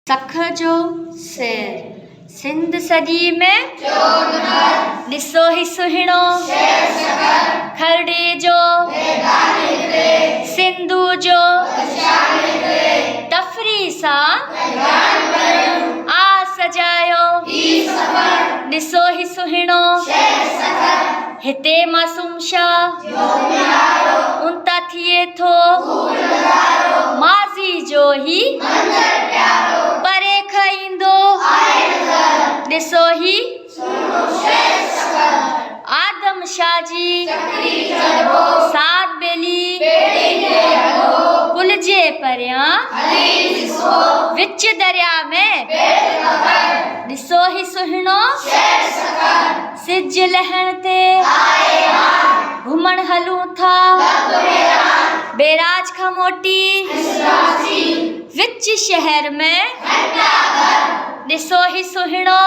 सख जो शेर सिंध सॼी में ॾिसो ही सुहिणो खरड़े जो सिंधु जो तफरी सां आ सजायो ॾिसो ही सुहिणो हिते मासूम शाह उनता थिए थो माज़ी जो ही परे खाईंदो ॾिसो ही आदम शाह जी सात बेली पुल जे परियां विच दरिया में ॾिसो ही सुहिणो सिज लहण ते घुमण हलूं था बेराज खां मोटी विच शहर में ॾिसो ही सुहिणो